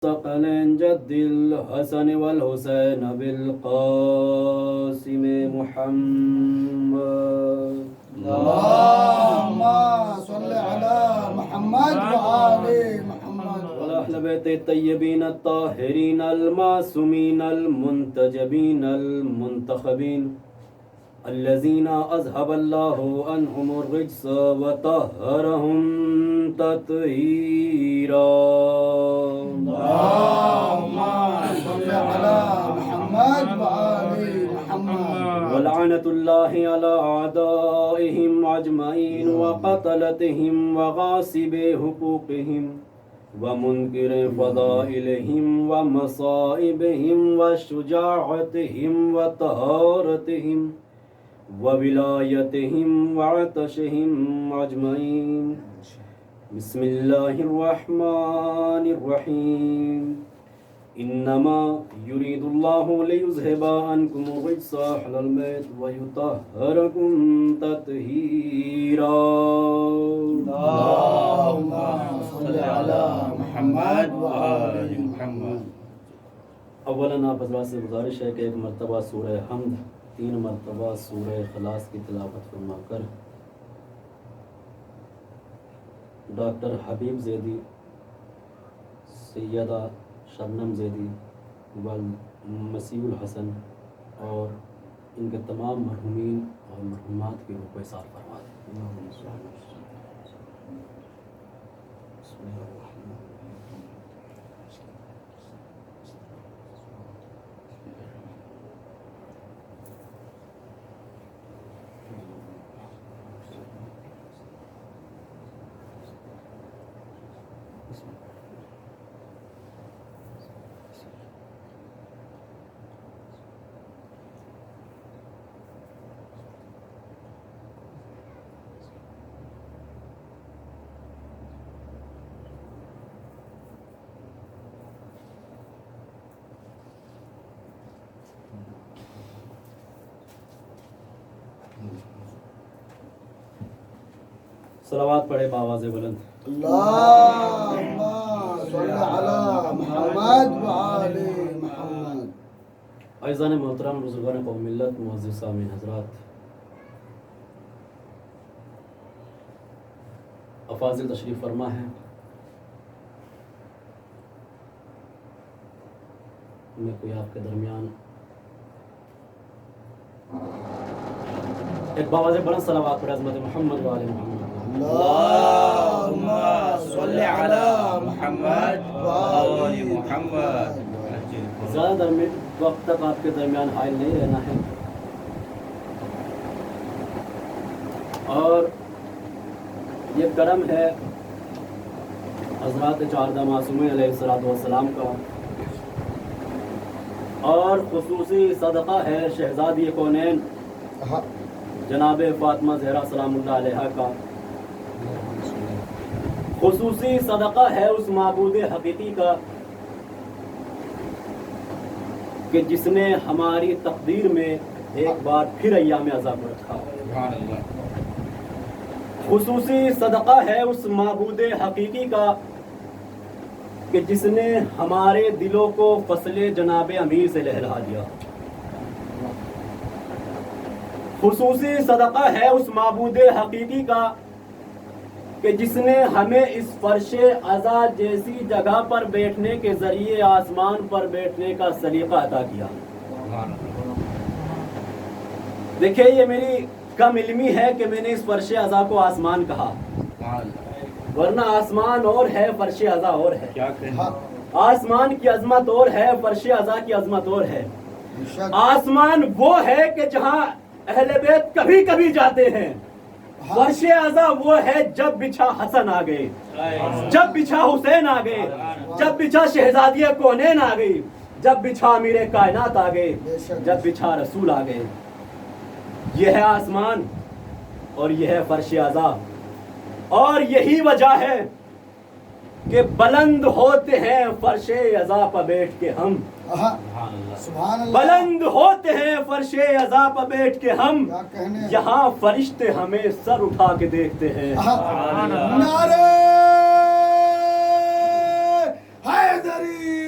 ثقلين جد الحسن والحسين بالقاسم محمد. اللهم صل على محمد وآل محمد والأهل بيت الطيبين الطاهرين المعصومين المنتجبين المنتخبين الذين أذهب الله عنهم الرجس وطهرهم تطهيرا. اللهم صل على محمد وآل محمد. ولعنة الله على أعدائهم أجمعين وقتلتهم وغاصب حقوقهم ومنكر فضائلهم ومصائبهم وشجاعتهم وطهارتهم وولایتهم وعطشهم اجمعین. بسم اللہ الرحمن الرحیم. انما یرید اللہ لیذھب عنکم الرجس اہل البیت ویطہرکم تطہیرا. اللهم صل على محمد وآل محمد. اولاً آپ حضرات سے گزارش ہے کہ ایک مرتبہ سورہ حمد 3 مرتبہ سورہ اخلاص کی تلاوت فرما کر ڈاکٹر حبیب زیدی، سیدہ شبنم زیدی، مسیح الحسن اور ان کے تمام مرحومین اور مرحومات کی روح کو احسان فرما دیں. بسم اللہ الرحمن الرحیم. صلوات پڑھے باواز بلند. اللهم صل على محمد وآل محمد. عزیزان محترم، بزرگان قوم ملت، معزز سامعین حضرات، افاضل تشریف فرما ہے. میں کوئی آپ کے درمیان ایک باواز بلند صلوات پڑھے عظمت محمد وآل محمد. اللهم صل على محمد وآل محمد. زیادہ وقت تک آپ کے درمیان حائل نہیں رہنا ہے، اور یہ کرم ہے حضرات چاردہ معصومین علیہ السلام کا، اور خصوصی صدقہ ہے شہزادی کونین جناب فاطمہ زہرا سلام اللہ علیہا کا. خصوصی صدقہ ہے اس معبود حقیقی کا کہ جس نے ہماری تقدیر میں ایک بار پھر ایام عذاب رکھا. خصوصی صدقہ ہے اس معبود حقیقی کا کہ جس نے ہمارے دلوں کو فصل جناب امیر سے لہلا دیا. خصوصی صدقہ ہے اس معبود حقیقی کا کہ جس نے ہمیں اس فرش عزا جیسی جگہ پر بیٹھنے کے ذریعے آسمان پر بیٹھنے کا سلیقہ عطا کیا. دیکھیں، یہ میری کم علمی ہے کہ میں نے اس فرش عزا کو آسمان کہا، ورنہ آسمان اور ہے، فرش عزا اور ہے. آسمان کی عظمت اور ہے، فرش عزا کی عظمت اور ہے. آسمان وہ ہے کہ جہاں اہل بیت کبھی کبھی جاتے ہیں. فرش عزا وہ ہے جب بچھا حسن آ گئے، جب بچھا حسین آ گئے، جب بچھا شہزادی کونین آ گئی، جب بچھا امیر کائنات آ گئے، جب بچھا رسول آ گئے. یہ ہے آسمان اور یہ ہے فرش عزا. اور یہی وجہ ہے کہ بلند ہوتے ہیں فرش عزا پر بیٹھ کے ہم. سبحان اللہ. بلند ہوتے ہیں فرش عزا پر بیٹھ کے ہم، یہاں فرشتے ہمیں سر اٹھا کے دیکھتے ہیں. نعرہ حیدری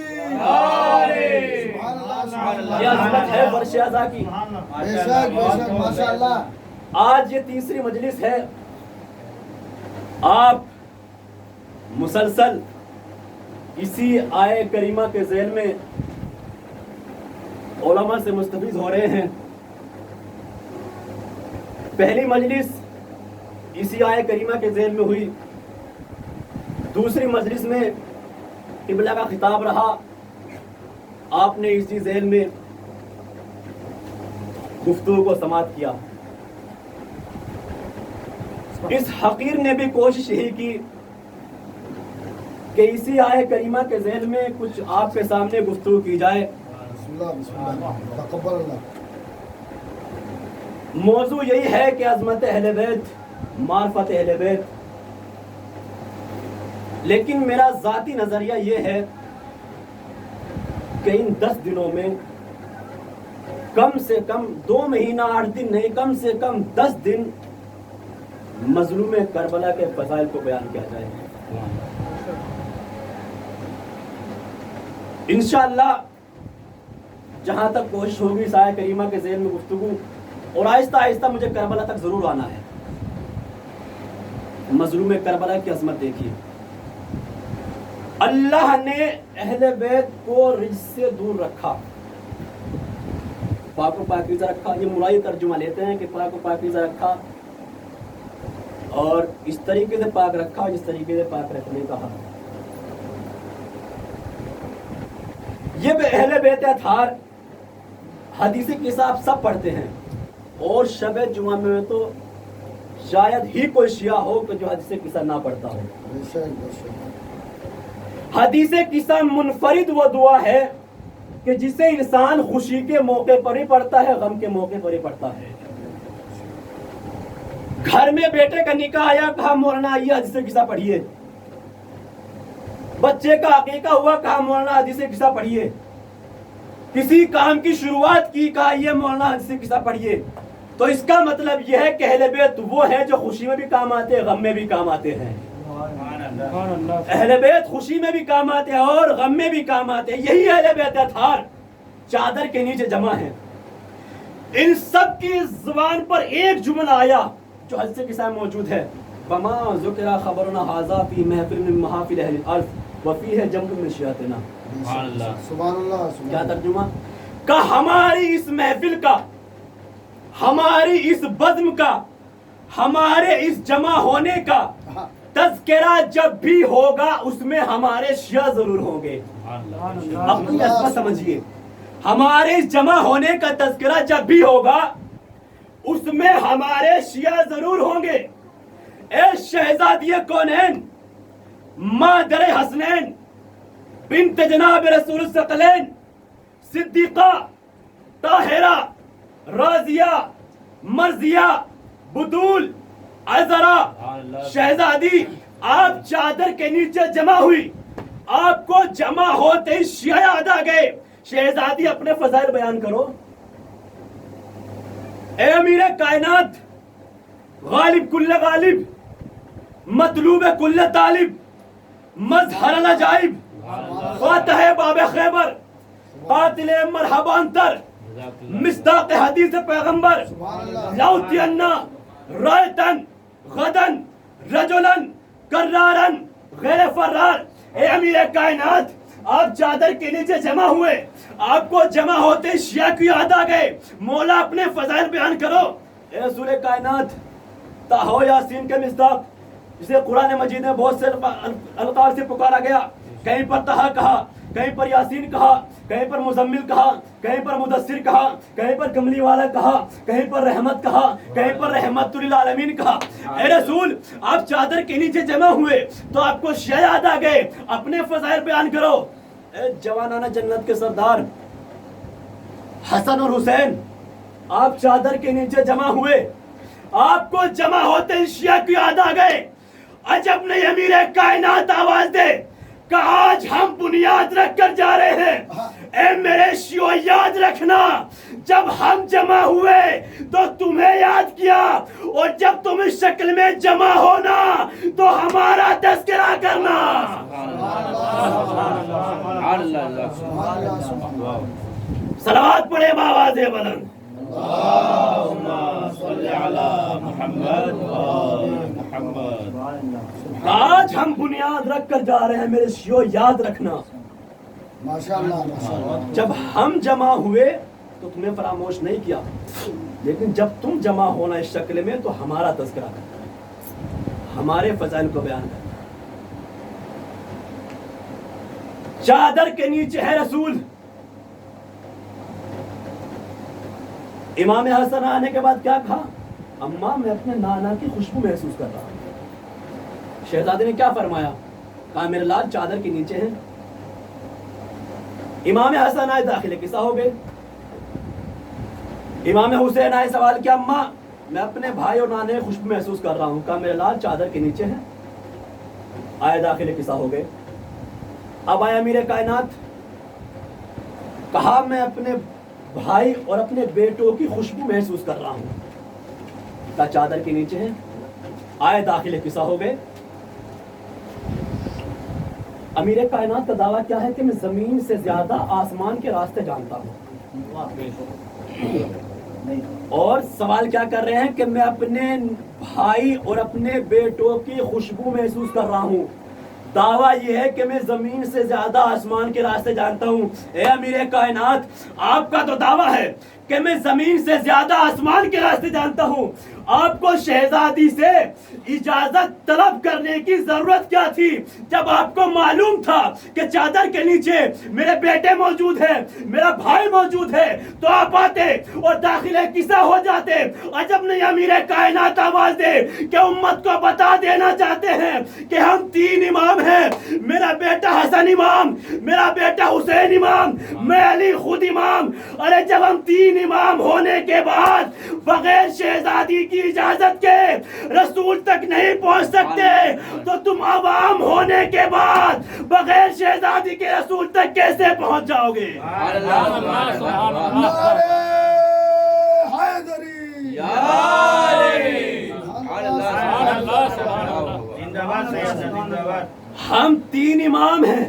یہ عظمت ہے فرش ازا کی. بے شک ماشاءاللہ. آج یہ تیسری مجلس ہے. آپ مسلسل اسی آیے کریمہ کے ذیل میں علماء سے مستفیض ہو رہے ہیں. پہلی مجلس اسی آیے کریمہ کے ذیل میں ہوئی. دوسری مجلس میں قبلہ کا خطاب رہا. آپ نے اسی ذیل میں گفتگو کو سماعت کیا. اس حقیر نے بھی کوشش یہی کی کہ اسی آیے کریمہ کے ذیل میں کچھ آپ کے سامنے گفتگو کی جائے. بسم اللہ تقبل اللہ. موضوع یہی ہے کہ عظمت اہل بیت، معرفت اہل بیت. لیکن میرا ذاتی نظریہ یہ ہے کہ ان 10 دنوں میں کم سے کم 2 مہینہ 8 دن نہیں، کم سے کم 10 دن مظلوم کربلا کے فضائل کو بیان کیا جائے. انشاءاللہ جہاں تک کوشش ہوگی اس آیہ کریمہ کے ذیل میں گفتگو، اور آہستہ آہستہ مجھے کربلا تک ضرور آنا ہے. مظلوم کربلا کی عظمت دیکھیے. اللہ نے اہل بیت کو رجس سے دور رکھا، پاک و پاکیزہ رکھا. یہ ملائی ترجمہ لیتے ہیں کہ پاک و پاکیزہ رکھا، اور اس طریقے سے پاک رکھا جس طریقے سے پاک رکھنے کا حق. یہ اہل بیت اطہار حدیثی کتاب سب پڑھتے ہیں، اور شب جمعہ میں تو شاید ہی کوئی شیعہ ہو کہ جو حدیث قصہ نہ پڑھتا ہو. حدیث قصہ منفرد وہ دعا ہے کہ جسے انسان خوشی کے موقع پر ہی پڑھتا ہے، غم کے موقع پر ہی پڑھتا ہے. گھر میں بیٹے کا نکاح آیا، کہا مولانا آئیے حدیث قصہ پڑھیے. بچے کا عقیقہ ہوا، کہا مولانا حدیث قصہ پڑھیے. کسی کام کی شروعات کی، کہا یہ مولانا حدیث قصہ پڑھیے. تو اس کا مطلب یہ ہے کہ اہل بیت وہ ہیں جو خوشی میں بھی کام آتے ہیں، غم میں بھی کام آتے ہیں. اہل بیت خوشی میں بھی کام آتے ہیں اور غم میں بھی کام آتے ہیں. یہی اہل بیت اطہار چادر کے نیچے جمع ہیں. ان سب کی زبان پر ایک جملہ آیا جو حدیث قصہ میں موجود ہے: بما ذکر خبرنا ھذا فی محفل من محافل اہل الارض وفیہ جمع من شیعتنا. سبحان اللہ. کیا ترجمہ؟ کہ ہماری اس محفل کا، ہماری اس بزم کا، ہمارے اس جمع ہونے کا تذکرہ جب بھی ہوگا اس میں ہمارے شیعہ ضرور ہوں گے. اپنی عظمت سمجھیے. ہمارے اس جمع ہونے کا تذکرہ جب بھی ہوگا اس میں ہمارے شیعہ ضرور ہوں گے. اے شہزادی کونین، مادر حسنین، بنت جناب رسول الثقلین، صدیقہ، طاہرہ، راضیہ، مرضیہ، بدول، عذرا، شہزادی، آپ چادر کے نیچے جمع ہوئی. آپ کو جمع ہوتے ہی شیعہ یاد آ گئے. شہزادی اپنے فضائل بیان کرو. اے امیر کائنات، غالب کل غالب، مطلوب کل طالب، مظہر العجائب، فاتح باب خیبر، قاتل مرحبا انتر، مصداق حدیث پیغمبر، لوتینا رایتن غدن رجلن کرارن غیر فرار. اے امیر کائنات، آپ چادر کے نیچے جمع ہوئے، آپ کو جمع ہوتے شیعہ کی یاد آ گئے. مولا اپنے فضائل بیان کرو. اے رسول کائنات، تاہو یاسین کے مصداق، جسے قرآن مجید میں بہت سے القاب سے پکارا گیا. کہیں پر طہ کہا، کہیں پر یاسین کہا، کہیں پر مزمل کہا، کہیں پر مدثر کہا، کہیں پر کملی والا کہا، کہیں پر رحمت کہا، کہیں پر رحمت للعالمین کہا. اے رسول، آپ چادر کے نیچے جمع ہوئے تو آپ کو شیعہ یاد آ گئے. اپنے فضائل بیان کرو. اے جوانانہ جنت کے سردار حسن اور حسین، آپ چادر کے نیچے جمع ہوئے، آپ کو جمع ہوتے شیعہ کی یاد آ گئے. عجب نہیں امیر کائنات آواز دے کہ آج ہم بنیاد رکھ کر جا رہے ہیں. اے میرے شیعہ یاد رکھنا، جب ہم جمع ہوئے تو تمہیں یاد کیا، اور جب تم اس شکل میں جمع ہونا تو ہمارا تذکرہ کرنا. صلوات پڑھے بآواز بلند. اللهم صل على محمد وآل محمد. آج ہم بنیاد رکھ کر جا رہے ہیں میرے شیو، یاد رکھنا ماشاءاللہ ماشاءاللہ. جب ہم جمع ہوئے تو تمہیں فراموش نہیں کیا، لیکن جب تم جمع ہونا اس شکل میں تو ہمارا تذکرہ کرنا، ہمارے فضائل کو بیان کرنا. چادر کے نیچے ہے رسول. امام حسن آنے کے بعد کیا کہا؟ اماں میں اپنے نانا کی خوشبو محسوس کر رہا ہوں. شہزادے نے کیا فرمایا؟ کہا میرے لال چادر کے نیچے ہیں. امام حسن آئے، داخل قصہ ہو گئے. امام حسین آئے، سوال کیا اماں میں اپنے بھائی اور نانے کی خوشبو محسوس کر رہا ہوں. کہا میرے لال چادر کے نیچے ہیں. آئے، داخل قصہ ہو گئے. اب آیا امیر کائنات، کہا میں اپنے بھائی اور اپنے بیٹوں کی خوشبو محسوس کر رہا ہوں. کہا چادر کے نیچے ہیں. آئے، داخل قصہ ہو گئے. امیر کائنات کا دعویٰ کیا ہے کہ میں زمین سے زیادہ آسمان کے راستے جانتا ہوں. اور سوال کیا کر رہے ہیں کہ میں اپنے بھائی اور اپنے بیٹوں کی خوشبو محسوس کر رہا ہوں. دعویٰ یہ ہے کہ میں زمین سے زیادہ آسمان کے راستے جانتا ہوں. اے امیر کائنات، آپ کا تو دعویٰ ہے کہ میں زمین سے زیادہ آسمان کے راستے جانتا ہوں. آپ کو شہزادی سے اجازت طلب کرنے کی ضرورت کیا تھی جب آپ کو معلوم تھا کہ چادر کے نیچے میرے بیٹے موجود ہیں، میرا بھائی موجود ہے؟ تو آپ آتے اور داخل قصہ ہو جاتے. عجب نہیں امیر کائنات آواز دے کہ امت کو بتا دینا چاہتے ہیں کہ ہم 3 امام ہیں. میرا بیٹا حسن امام، میرا بیٹا حسین امام، میں علی خود امام. ارے جب ہم 3 امام ہونے کے بعد بغیر شہزادی کی اجازت کے رسول تک نہیں پہنچ سکتے تو تم عوام ہونے کے بعد بغیر شہزادی کے رسول تک کیسے پہنچ جاؤ گے؟ نعرہ حیدری. ہم 3 امام ہیں،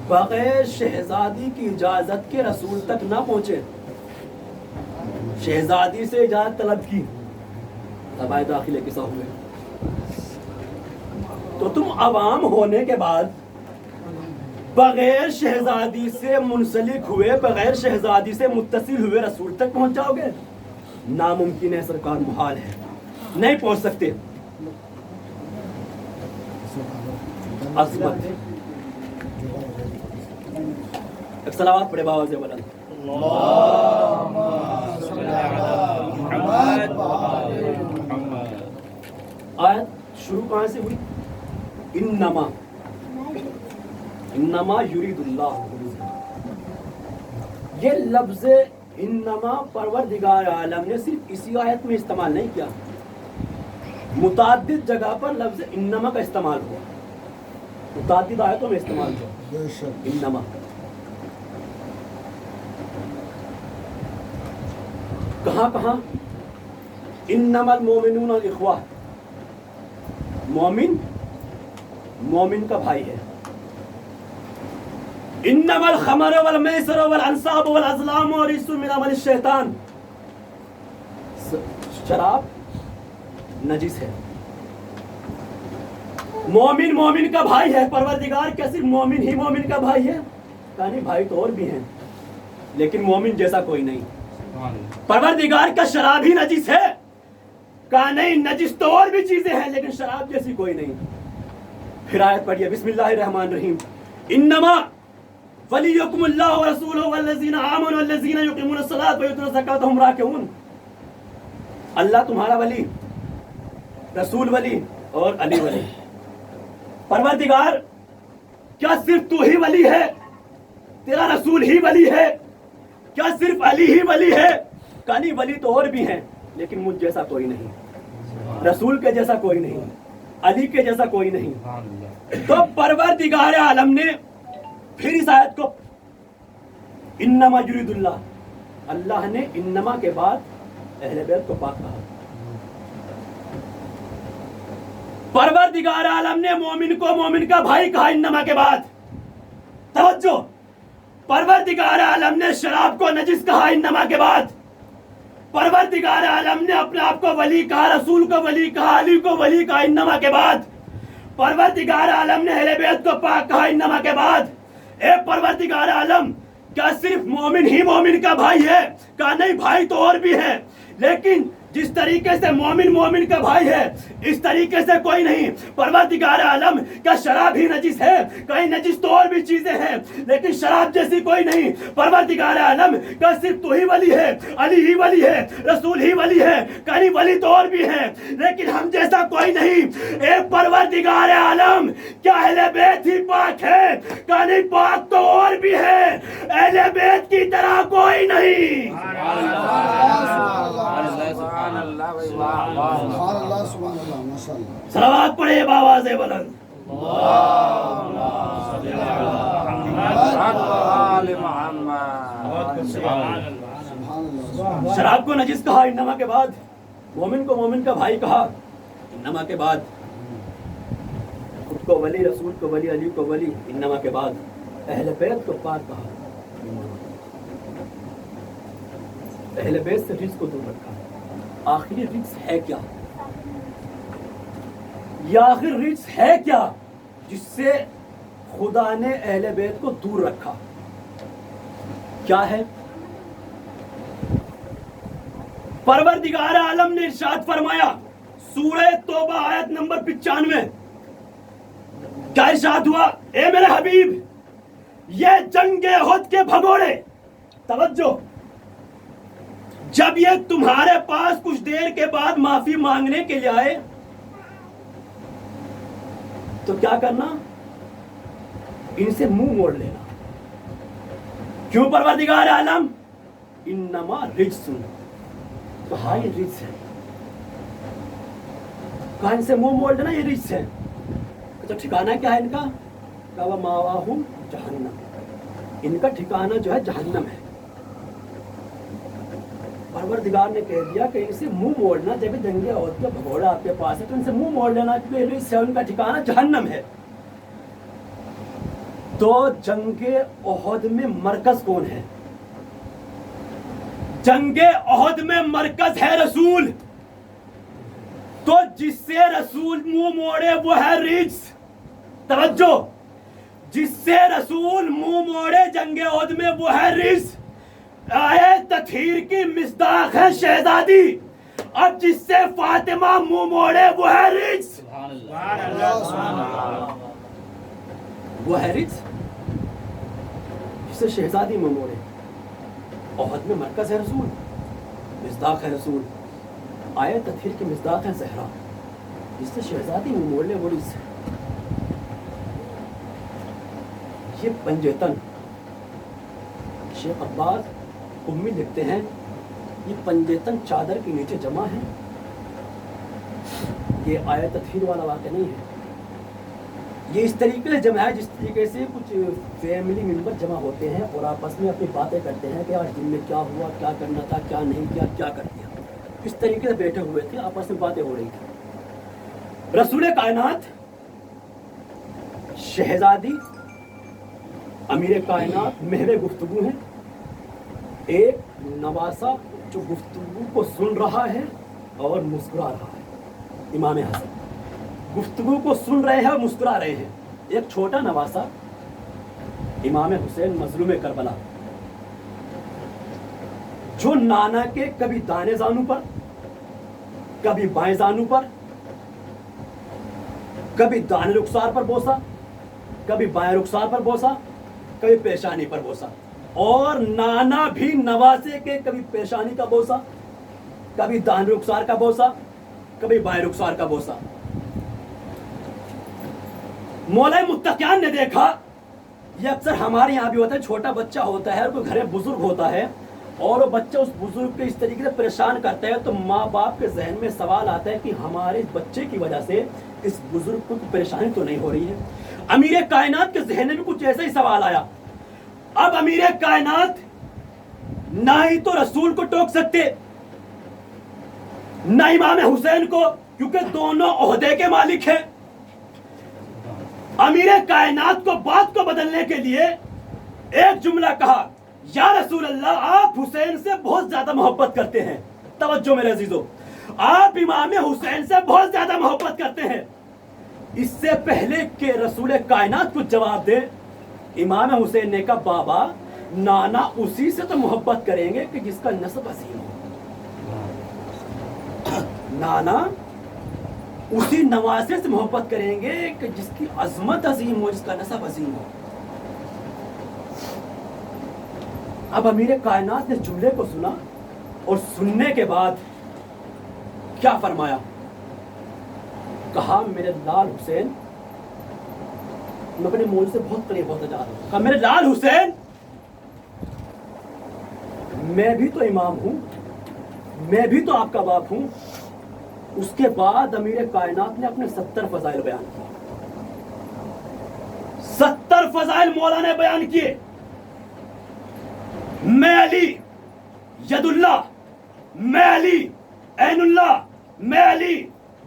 بغیر شہزادی کی اجازت کے رسول تک نہ پہنچے. شہزادی سے اجازت طلب کی، تب آئے داخل قصہ ہوئے. تو تم عوام ہونے کے بعد بغیر شہزادی سے منسلک ہوئے، بغیر شہزادی سے متصل ہوئے رسول تک پہنچ جاؤ گے؟ ناممکن ہے سرکار، محال ہے، نہیں پہنچ سکتے. عظمت. ایک صلوات پڑھے بآواز بلند. آیت شروع کہاں سے ہوئی؟ انما یرید اللہ. یہ لفظ انما پروردگار عالم نے صرف اسی آیت میں استعمال نہیں کیا، متعدد جگہ پر لفظ انما کا استعمال ہوا، متعدد آیتوں میں استعمال ہوا انما. کہاں کہاں؟ انما المومنون اخوہ، مومن مومن کا بھائی ہے. انما الخمر والمیسر والانصاب والازلام رجس من عمل الشیطان، شراب نجس ہے. مومن مومن کا بھائی ہے. پروردگار کیا صرف مومن ہی مومن کا بھائی ہے؟ کہا نہیں، بھائی تو اور بھی ہیں، لیکن مومن جیسا کوئی نہیں. پروردگار کا شراب ہی نجس ہے؟ کہا نہیں، نجس تو اور بھی چیزیں ہیں لیکن شراب جیسی کوئی نہیں. پھر آیت پڑھیے، بسم اللہ الرحمن الرحیم. انما ولیکم اللہ ورسولہ والذین آمنوا والذین یقیمون الصلاۃ ویؤتون الزکاۃ وهم راکعون. اللہ تمہارا ولی، رسول ولی اور علی ولی. پروردگار کیا صرف تو ہی ولی ہے؟ تیرا رسول ہی ولی ہے؟ کیا صرف علی ہی ولی ہے؟ کہا نہیں، ولی تو اور بھی ہیں لیکن مجھ جیسا کوئی نہیں، رسول کے جیسا کوئی نہیں، علی کے جیسا کوئی نہیں. تو پروردگار عالم نے پھر اس آیت کو انما یرید اللہ، اللہ نے انما کے بعد اہل بیت کو پاک کہا. پروردگار عالم نے مومن کو مومن کا بھائی کہا انما کے بعد. توجہ، پروردگار عالم نے شراب کو نجس کہا انما کے بعد. پروردگار عالم نے اپنے آپ کو ولی کہا, رسول کو ولی کہا, علی کو ولی کہا انما کے بعد. پروردگار عالم نے اہل بیت کو پاک کہا انما کے بعد. اے پروردگار عالم, کیا صرف مومن ہی مومن کا بھائی ہے؟ کہا نہیں, بھائی تو اور بھی ہے, لیکن جس طریقے سے مومن مومن کا بھائی ہے اس طریقے سے کوئی نہیں. پروردگار عالم, کیا شراب ہی نجس ہے؟ کہیں نجس تو اور بھی چیزیں ہیں لیکن شراب جیسی کوئی نہیں. پروردگار عالم, کیا صرف تو ہی ولی ہے, علی ہی ولی ہے, رسول ہی ولی ہے؟ کہیں ولی تو اور بھی ہے لیکن ہم جیسا کوئی نہیں. اے پروردگار عالم, کیا اہل بیت ہی پاک ہے؟ کہیں پاک تو اور بھی ہے, اہل بیت کی طرح کوئی نہیں. سبحان اللہ سبحان اللہ ماشاء اللہ. صلوات پڑھے بآواز بلند. شراب کو نجس کہا انما کے بعد, مومن کو مومن کا بھائی کہا انما کے بعد, خود کو ولی, رسول کو ولی, علی کو ولی انما کے بعد, اہل بیت کو پاک کہا. اہل بیت سے رزق کو دور رکھا. آخری رزق ہے کیا؟ یہ آخر رزق ہے کیا جس سے خدا نے اہل بیت کو دور رکھا؟ کیا ہے؟ پروردگار عالم نے ارشاد فرمایا سورہ توبہ آیت نمبر 95. کیا ارشاد ہوا؟ اے میرے حبیب, یہ جنگ احد کے بھگوڑے, توجہ, جب یہ تمہارے پاس کچھ دیر کے بعد معافی مانگنے کے لیے آئے تو کیا کرنا؟ ان سے منہ موڑ لینا. کیوں پروردگار عالم؟ انما رجس, کہا یہ رجس ہے. کہا ان سے منہ موڑ لینا, یہ رجس ہے. تو ٹھکانہ کیا ہے ان کا؟ کہا وَمَأْوَاهُمْ جہنم, ان کا ٹھکانہ جو ہے جہنم ہے. پروردگار نے کہہ دیا کہ ان سے منہ موڑنا, جب جنگ احد کا بھگوڑا آپ کے پاس ہے تو ان سے منہ موڑ لینا, کیونکہ اس سے ان کا ٹھکانہ جہنم ہے. تو جنگ احد میں مرکز کون ہے؟ جنگ احد میں مرکز ہے رسول. تو جس سے رسول منہ موڑے وہ ہے رجس. توجہ, جس سے رسول منہ موڑے جنگ احد میں وہ ہے رجس. آیت تطہیر کی مصداق ہے شہزادی, اب جس سے فاطمہ منہ موڑے وہ ہے رجس. وہ ہے رجس جس سے شہزادی منہ موڑے. احد میں مرکز ہے رسول, مصداق ہے رسول. آیت تطہیر کی مصداق ہے زہرا, جس سے شہزادی منہ موڑ لے وہ رجس ہے. یہ پنجتن, شیخ عباس امی لکھتے ہیں یہ پنجتن چادر کے نیچے جمع ہے. یہ آیت تطہیر والا واقعہ نہیں ہے. یہ اس طریقے سے جمع ہے جس طریقے سے کچھ فیملی ممبر جمع ہوتے ہیں اور آپس میں اپنی باتیں کرتے ہیں کہ آج دن میں کیا ہوا, کیا کرنا تھا, کیا نہیں کیا, کیا کر دیا. اس طریقے سے بیٹھے ہوئے تھے, آپس میں باتیں ہو رہی تھی. رسول کائنات, شہزادی, امیر کائنات محو گفتگو ہیں. ایک نواسا جو گفتگو کو سن رہا ہے اور مسکرا رہا ہے. امام حسن گفتگو کو سن رہے ہیں اور مسکرا رہے ہیں. ایک چھوٹا نواسا امام حسین مظلوم کربلا, جو نانا کے کبھی دانے زانو پر, کبھی بائیں زانو پر, کبھی دانے رخسار پر بوسا, کبھی بائیں رخسار پر بوسا, کبھی پیشانی پر بوسا. اور نانا بھی نواسے کے کبھی پیشانی کا بوسا, کبھی دان رخسار کا بوسا, کبھی بائیں رخسار کا بوسا. مولا متقیان نے دیکھا, یہ اکثر ہمارے یہاں بھی ہوتا ہے, چھوٹا بچہ ہوتا ہے اور کوئی گھر میں بزرگ ہوتا ہے اور وہ بچہ اس بزرگ کو اس طریقے سے پریشان کرتا ہے تو ماں باپ کے ذہن میں سوال آتا ہے کہ ہمارے بچے کی وجہ سے اس بزرگ کو پریشانی تو نہیں ہو رہی ہے. امیر کائنات کے ذہن میں بھی کچھ ایسا ہی سوال آیا. اب امیر کائنات نہ ہی تو رسول کو ٹوک سکتے, نہ امام حسین کو, کیونکہ دونوں عہدے کے مالک ہیں. امیر کائنات کو بات کو بدلنے کے لیے ایک جملہ کہا یا رسول اللہ آپ حسین سے بہت زیادہ محبت کرتے ہیں. توجہ میرے عزیزو, آپ امام حسین سے بہت زیادہ محبت کرتے ہیں. اس سے پہلے کہ رسول کائنات کچھ جواب دے, امام حسین نے کہا بابا نانا اسی سے تو محبت کریں گے کہ جس کا نسب عظیم ہو. نانا اسی نواسے سے محبت کریں گے کہ جس کی عظمت عظیم ہو, جس کا نسب عظیم ہو. اب امیر کائنات نے جملے کو سنا اور سننے کے بعد کیا فرمایا؟ کہا میرے لال حسین, میں اپنے مول سے بہت قریب ہوتا جا رہا ہوں, کہا میرے لال حسین میں بھی تو امام ہوں, میں بھی تو آپ کا باپ ہوں. اس کے بعد امیر کائنات نے اپنے 70 فضائل بیان کیے. 70 فضائل مولا نے بیان کیے. میں علی ید اللہ, میں علی عین اللہ, میں علی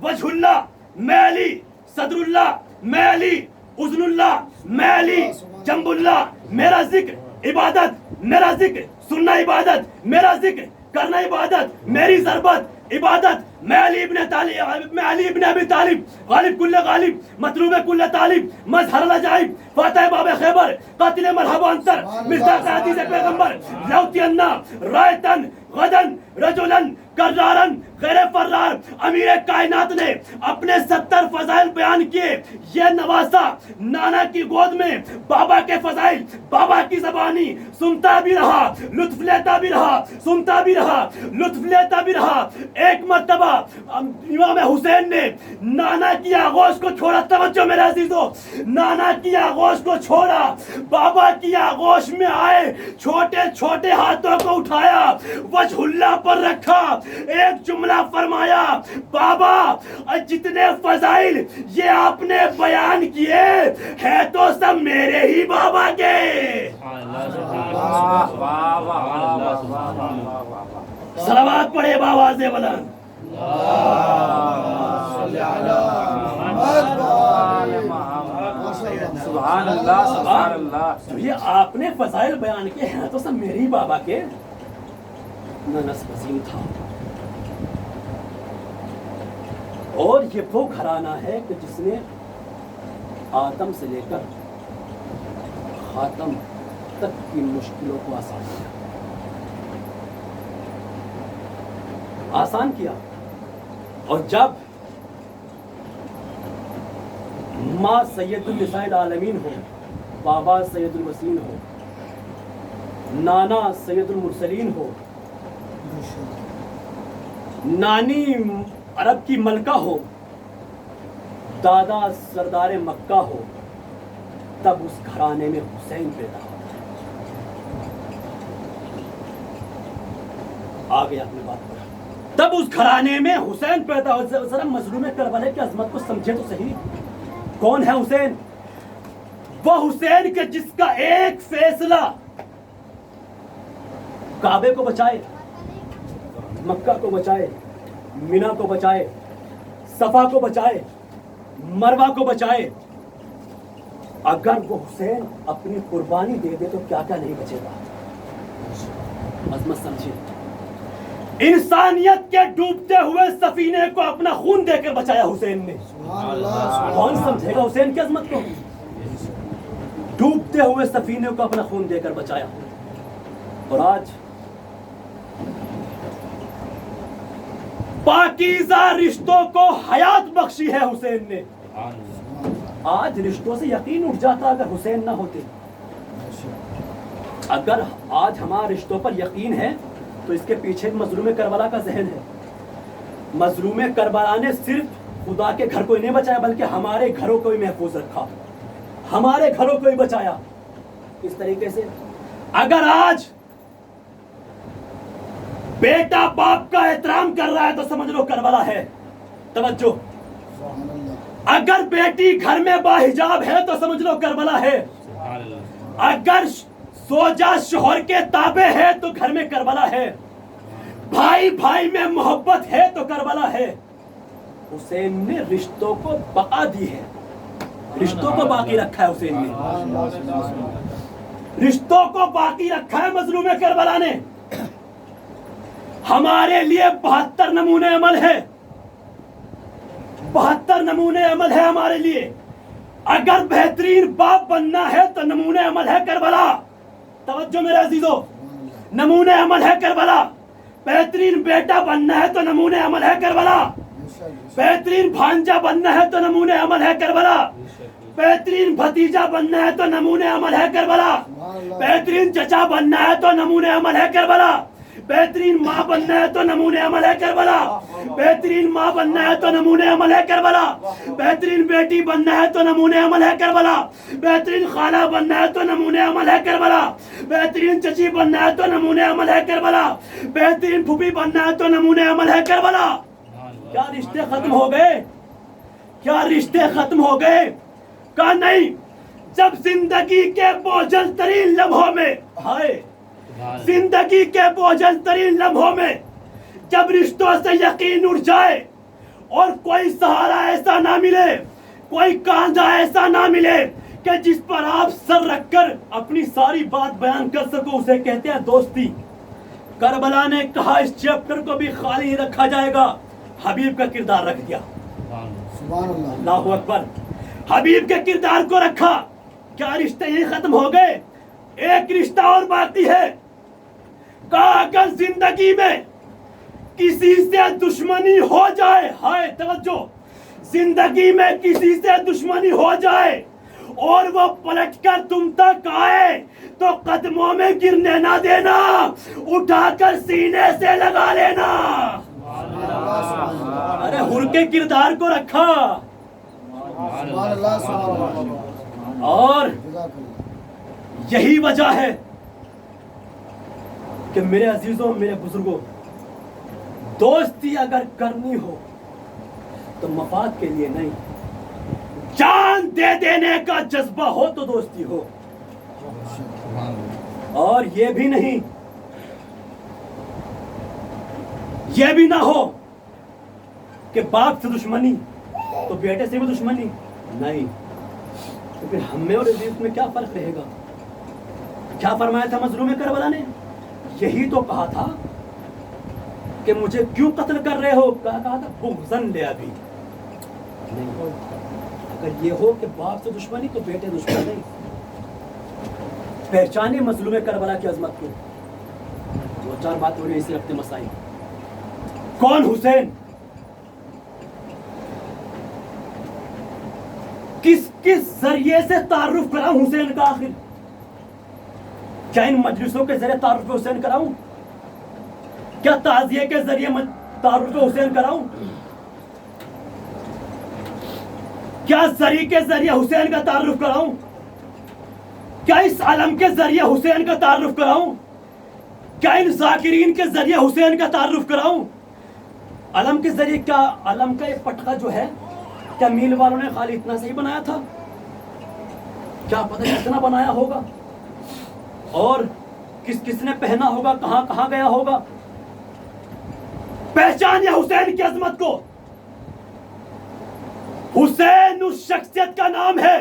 وجہ اللہ, میں علی صدر اللہ, میں علی اذن اللہ, میں علی جنب اللہ. میرا ذکر عبادت, میرا ذکر سننا عبادت, میرا ذکر کرنا عبادت, میری ضربت عبادت. میں علی ابن طالب, میں علی ابن ابی طالب, غالب کل غالب, مطلوب کل طالب, مظہر العجائب, فاتح باب خیبر, قاتل مرحبا انصر, مصداق حدیث پیغمبر, لوتینا رایتن غدن رجلن کرارن غیر فرار. امیر کائنات نے اپنے 70 فضائل بیان کیے. یہ نواسا نانا کی گود میں بابا کے فضائل بابا کی زبانی سنتا بھی رہا, لطف لیتا بھی رہا, سنتا بھی رہا, لطف لیتا بھی رہا. ایک مرتبہ امام حسین نے نانا کی آغوش کو چھوڑا. توجہ میرے عزیزو, نانا کی آغوش کو چھوڑا, بابا کی آغوش میں آئے, چھوٹے چھوٹے ہاتھوں کو اٹھایا, وجہ اللہ پر رکھا, ایک جملہ فرمایا بابا جتنے فضائل یہ آپ نے بیان کیے ہیں تو سب میرے ہی بابا کے. صلوات پڑھے باواز بلند. سبحان اللہ سبحان اللہ. یہ آپ نے فضائل بیان کیے ہیں تو سب میرے ہی بابا کے. نسب عظیم تھا. اور یہ وہ گھرانہ ہے کہ جس نے آدم سے لے کر خاتم تک کی مشکلوں کو آسان کیا. اور جب ماں سید النساء العالمین ہو, بابا سید الوسین ہو, نانا سید المرسلین ہو, نانی عرب کی ملکہ ہو, دادا سردار مکہ ہو, تب اس گھرانے میں حسین پیدا ہو. آگے اپنی بات پر, تب اس گھرانے میں حسین پیدا ہو. ذرا مظلوم کربلا کی عظمت کو سمجھے تو صحیح. کون ہے حسین؟ وہ حسین کہ جس کا ایک فیصلہ کعبے کو بچائے, مکہ کو بچائے, مینا کو بچائے, صفا کو بچائے, مروہ کو بچائے. اگر وہ حسین اپنی قربانی دے دے تو کیا کیا نہیں بچے گا. عظمت سمجھے. انسانیت کے ڈوبتے ہوئے سفینے کو اپنا خون دے کر بچایا حسین نے. کون سمجھے گا حسین کی عظمت کو؟ ڈوبتے ہوئے سفینے کو اپنا خون دے کر بچایا. اور آج پاکیزہ رشتوں کو حیات بخشی ہے حسین نے. آج رشتوں سے یقین اٹھ جاتا اگر حسین نہ ہوتے. اگر آج ہمارے رشتوں پر یقین ہے تو اس کے پیچھے مظلوم کربلا کا ذہن ہے. مظلوم کربلا نے صرف خدا کے گھر کو ہی نہیں بچایا بلکہ ہمارے گھروں کو بھی محفوظ رکھا, ہمارے گھروں کو بھی بچایا. اس طریقے سے اگر آج بیٹا باپ کا احترام کر رہا ہے تو سمجھ لو کربلا ہے. توجہ, اگر بیٹی گھر میں باحجاب ہے تو سمجھ لو کربلا ہے. اگر زوجہ شوہر کے تابع ہے تو گھر میں کربلا ہے. بھائی بھائی میں محبت ہے تو کربلا ہے. حسین نے رشتوں کو بقا دی ہے, رشتوں کو باقی رکھا ہے حسین نے. رشتوں کو باقی رکھا ہے مظلوم کربلا نے. ہمارے لیے 72 نمونے عمل ہے, 72 نمونے عمل ہے ہمارے لیے. اگر بہترین باپ بننا ہے تو نمونے عمل ہے کربلا. توجہ میرے عزیزو, نمونے عمل ہے کربلا. بہترین بیٹا بننا ہے تو نمونے عمل ہے کربلا. بہترین بھانجا بننا ہے تو نمونے عمل ہے کربلا. بہترین بھتیجا بننا ہے تو نمونے عمل ہے کربلا. بہترین چچا بننا ہے تو نمونے عمل ہے کربلا. بہترین ماں بننا ہے تو نمونے عمل ہے کربلا. بہترین ماں بننا ہے تو نمونے عمل ہے کربلا. بہترین بیٹی بننا ہے تو نمونے عمل ہے کربلا. بہترین خالہ بننا ہے تو نمونے عمل ہے کربلا. بہترین چچی بننا ہے تو نمونے عمل ہے کربلا. بہترین پھوپھی بننا ہے تو نمونے عمل ہے کربلا. کیا رشتے ختم ہو گئے؟ کیا رشتے ختم ہو گئے؟ کہا نہیں. جب زندگی کے بوجھل ترین لمحوں میں, ہائے, زندگی کے بوجھل ترین لمحوں میں جب رشتوں سے یقین اٹھ جائے اور کوئی سہارا ایسا نہ ملے, کوئی کاندھا ایسا نہ ملے کہ جس پر آپ سر رکھ کر اپنی ساری بات بیان کر سکو, اسے کہتے ہیں دوستی. کربلا نے کہا اس چیپٹر کو بھی خالی ہی رکھا جائے گا. حبیب کا کردار رکھ دیا. سبحان اللہ. اللہ اکبر. حبیب کے کردار کو رکھا. کیا رشتے یہی ختم ہو گئے؟ ایک رشتہ اور باقی ہے. کہا اگر زندگی میں کسی سے دشمنی ہو جائے, ہائے توجہ, زندگی میں کسی سے دشمنی ہو جائے اور وہ پلٹ کر تم تک آئے تو قدموں میں گرنے نہ دینا, اٹھا کر سینے سے لگا لینا. ارے حر کے کردار کو رکھا. سبحان اللہ. سبحان اللہ. اور یہی وجہ ہے کہ میرے عزیزوں, میرے بزرگوں, دوستی اگر کرنی ہو تو مفاد کے لیے نہیں, جان دے دینے کا جذبہ ہو تو دوستی ہو. اور یہ بھی نہیں, یہ بھی نہ ہو کہ باپ سے دشمنی تو بیٹے سے بھی دشمنی نہیں. تو پھر ہم میں اور عزیز میں کیا فرق رہے گا؟ کیا فرمایا تھا مظلوم کربلا نے؟ یہی تو کہا تھا کہ مجھے کیوں قتل کر رہے ہو. کہا تھا بغضن لے ابھی نہیں. اگر یہ ہو کہ باپ سے دشمنی تو بیٹے دشمن نہیں. پہچانے مظلوم کربلا کی عظمت کو. دو چار بات ہو رہی اسی رکھتے مسائل. کون حسین؟ کس کس ذریعے سے تعارف کراؤں حسین کا؟ آخر کیا ان مجلسوں کے ذریعے تعارف حسین کراؤں؟ کیا تعزیے کے ذریعے تعارف حسین کراؤں؟ کیا زری کے ذریعے حسین کا تعارف کراؤں؟ کیا اس علم کے ذریعے حسین کا تعارف کراؤں؟ کیا ان ذاکرین کے ذریعے حسین کا تعارف کراؤں؟ علم کے ذریعے کیا علم کا یہ پٹخا جو ہے کیا میل والوں نے خالی اتنا صحیح بنایا تھا؟ کیا پتہ کتنا بنایا ہوگا اور کس کس نے پہنا ہوگا, کہاں کہاں گیا ہوگا. پہچان یا حسین کی عظمت کو. حسین اس شخصیت کا نام ہے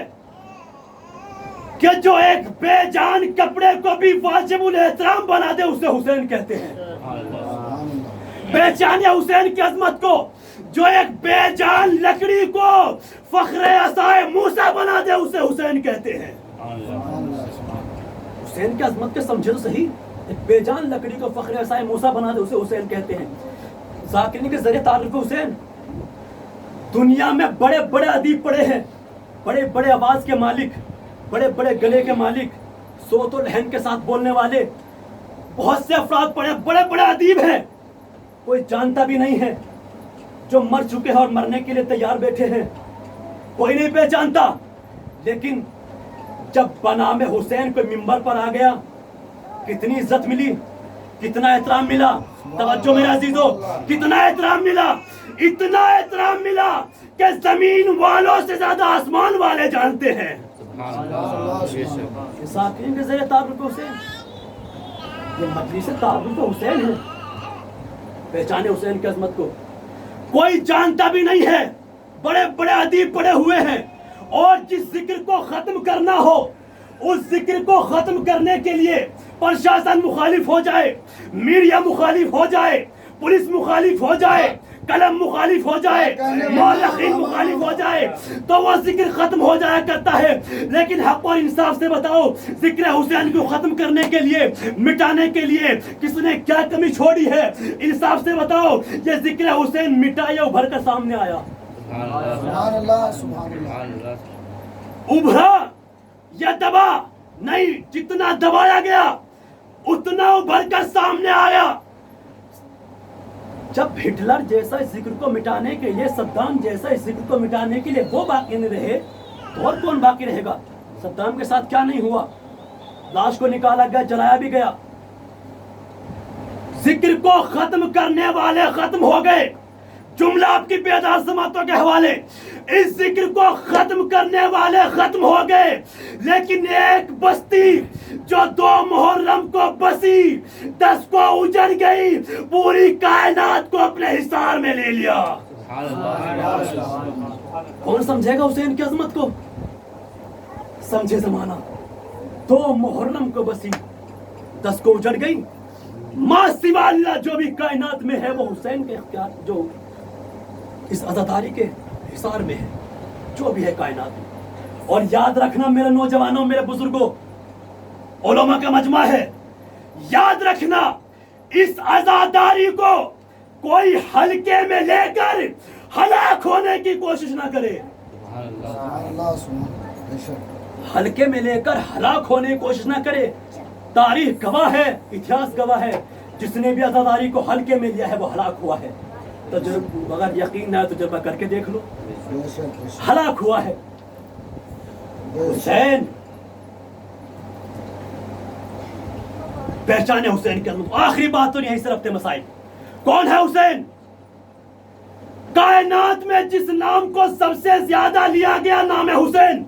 کہ جو ایک بے جان کپڑے کو بھی واجب الاحترام بنا دے, اسے حسین کہتے ہیں. پہچان یا حسین کی عظمت کو. جو ایک بے جان لکڑی کو فخر عصائے موسیٰ بنا دے, اسے حسین کہتے ہیں. حسین کی عظمت کے سمجھے تو صحیح. ایک بے جان لکڑی کو فخر عصائے موسیٰ بنا دے, اسے حسین کہتے ہیں. ذاکرین کے ذریعے تعارف حسین. دنیا میں بڑے بڑے ادیب پڑے ہیں, بڑے بڑے آواز کے مالک, بڑے بڑے گلے کے مالک, صوت و لحن کے ساتھ بولنے والے بہت سے افراد پڑے, بڑے بڑے ادیب ہیں. کوئی جانتا بھی نہیں ہے, جو مر چکے ہیں اور مرنے کے لیے تیار بیٹھے ہیں, کوئی نہیں پہچانتا. لیکن جب بنام حسین کوئی ممبر پر آ گیا, کتنی عزت ملی, کتنا احترام ملا. توجہ میرے عزیزو, کتنا احترام ملا. اتنا احترام ملا کہ زمین والوں سے زیادہ آسمان والے جانتے ہیں. ذاکرین کے ذریعے تعارف حسین, یہ مجلس تعارف حسین ہے. پہچانے حسین کی عظمت کو. کوئی جانتا بھی نہیں ہے, بڑے بڑے ادیب پڑے ہوئے ہیں, اور جس ذکر کو ختم کرنا ہو اس ذکر کو ختم کرنے کے لیے پرشاسن مخالف ہو جائے، میڈیا مخالف ہو جائے، پولیس مخالف ہو جائے، قلم مخالف ہو جائے، مورخین مخالف ہو جائے تو وہ ذکر ختم ہو جایا کرتا ہے. لیکن حق اور انصاف سے بتاؤ ذکر حسین کو ختم کرنے کے لیے، مٹانے کے لیے کس نے کیا کمی چھوڑی ہے؟ انصاف سے بتاؤ یہ ذکر حسین مٹا یا ابھر کر سامنے آیا؟ سبحان اللہ سبحان اللہ. ابھرا یا دبا؟ نہیں، جتنا دبایا گیا اتنا ابھر کر سامنے آیا. جب ہٹلر جیسا اس ذکر کو مٹانے کے لیے، صدام جیسا اس ذکر کو مٹانے کے لیے وہ باقی نہیں رہے تو اور کون باقی رہے گا؟ صدام کے ساتھ کیا نہیں ہوا؟ لاش کو نکالا گیا، جلایا بھی گیا. ذکر کو ختم کرنے والے ختم ہو گئے. جملہ آپ کی بیدار سماعتوں کے حوالے، اس ذکر کو ختم کرنے والے ختم ہو گئے، لیکن ایک بستی جو 2 محرم کو بسی، 10 کو اجڑ گئی، پوری کائنات کو اپنے حصار میں لے لیا. کون سمجھے گا حسین کی عظمت کو؟ سمجھے زمانہ. 2 محرم کو بسی، 10 کو اجڑ گئی. ماں سوا اللہ جو بھی کائنات میں ہے وہ حسین کے اختیار، جو اس عزاداری کے حصار میں ہے، جو بھی ہے کائنات میں. اور یاد رکھنا میرے نوجوانوں، میرے بزرگوں، علماء کا مجمع ہے، یاد رکھنا اس عزاداری کو کوئی ہلکے میں لے کر ہلاک ہونے کی کوشش نہ کرے. ہلکے میں لے کر ہلاک ہونے کی کوشش نہ کرے. تاریخ گواہ ہے، اتہاس گواہ ہے، جس نے بھی عزاداری کو ہلکے میں لیا ہے وہ ہلاک ہوا ہے. اگر یقین نہ ہے تو تجربہ کر کے دیکھ لو، ہلاک ہوا ہے. حسین پہچانے حسین کے اندر. آخری بات تو یہیں سے رکھتے مسائل. کون ہے حسین؟ کائنات میں جس نام کو سب سے زیادہ لیا گیا نام ہے حسین.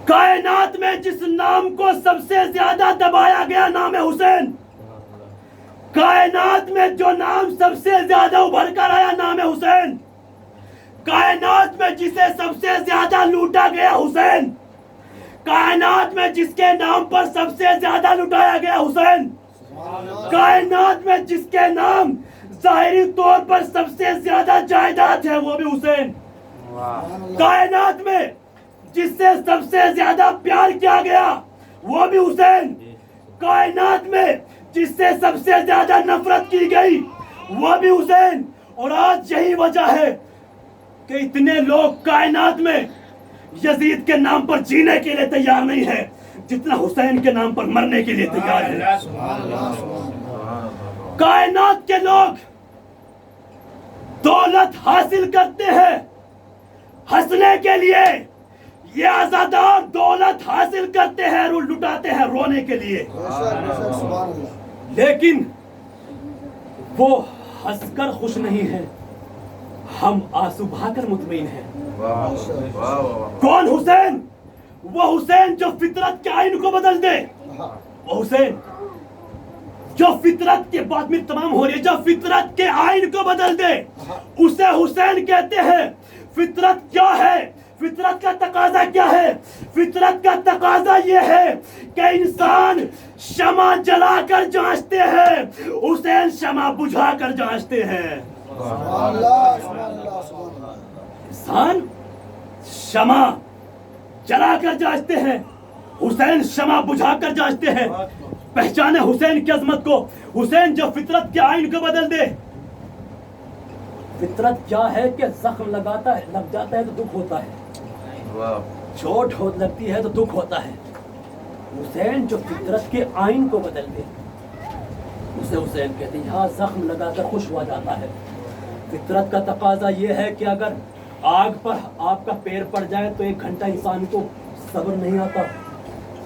کائنات میں جس نام کو سب سے زیادہ دبایا گیا نام ہے حسین. کائنات میں جو نام سب سے زیادہ ابھر کر آیا نام ہے حسین. کائنات میں جسے سب سے زیادہ لوٹا گیا حسین. کائنات میں جس کے نام پر سب سے زیادہ لٹایا گیا حسین. کائنات میں جس کے نام ظاہری طور پر سب سے زیادہ جائیداد ہے وہ بھی حسین. کائنات میں جس سے سب سے زیادہ پیار کیا گیا وہ بھی حسین. کائنات میں جس سے سب سے زیادہ نفرت کی گئی وہ بھی حسین. اور آج یہی وجہ ہے کہ اتنے لوگ کائنات میں یزید کے نام پر جینے کے لیے تیار نہیں ہے جتنا حسین کے نام پر مرنے کے لیے تیار ہے. کائنات کے لوگ دولت حاصل کرتے ہیں ہنسنے کے لیے، یہ عزادار دولت حاصل کرتے ہیں اور لٹاتے ہیں رونے کے لیے. لیکن وہ ہنس کر خوش نہیں ہیں، ہم آنسو بہا کر مطمئن ہیں. کون حسین؟ وہ حسین جو فطرت کے آئین کو بدل دے. وہ حسین جو فطرت کے بعد میں تمام ہو رہی ہے، جو فطرت کے آئین کو بدل دے اسے حسین کہتے ہیں. فطرت کیا ہے؟ فطرت کا تقاضا کیا ہے؟ فطرت کا تقاضا یہ ہے کہ انسان شمع جلا کر جانچتے ہیں، حسین شمع بجھا کر جانچتے ہیں. انسان شمع جلا کر جانچتے ہیں، حسین شمع بجھا کر جانچتے ہیں. پہچانے حسین کی عظمت کو. حسین جو فطرت کے آئین کو بدل دے. فطرت کیا ہے کہ زخم لگ جاتا ہے تو دکھ ہوتا ہے، چوٹ لگتی ہے تو دکھ ہوتا ہے. حسین جو فطرت کے آئین کو بدل دے اسے حسین کہتے ہیں. یہاں زخم لگا کر خوش ہوا جاتا ہے. فطرت کا تقاضا یہ ہے کہ اگر آگ پر آپ کا پیر پڑ جائے تو 1 گھنٹہ انسان کو صبر نہیں آتا،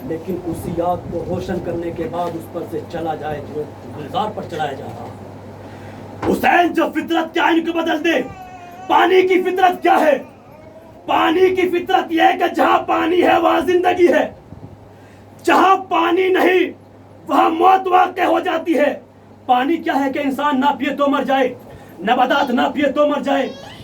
لیکن اسی آگ کو روشن کرنے کے بعد اس پر سے چلا جائے جو گلزار پر چلایا جا رہا. حسین جو فطرت کے آئین کو بدل دے. پانی کی فطرت کیا ہے؟ پانی کی فطرت یہ ہے کہ جہاں پانی ہے وہاں زندگی ہے، جہاں پانی نہیں وہاں موت واقع ہو جاتی ہے. پانی کیا ہے کہ انسان نہ پیے تو مر جائے، نباتات نہ پیے تو مر جائے،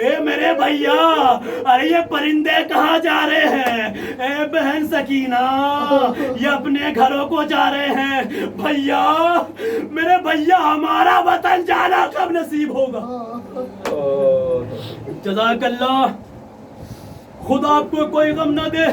اے میرے بھیا، ارے یہ پرندے کہاں جا رہے ہیں؟ اے بہن سکینہ، یہ اپنے گھروں کو جا رہے ہیں۔ بھیا، میرے بھیا، ہمارا وطن جانا کب نصیب ہوگا؟ جزاک اللہ، خدا آپ کو کوئی غم نہ دے۔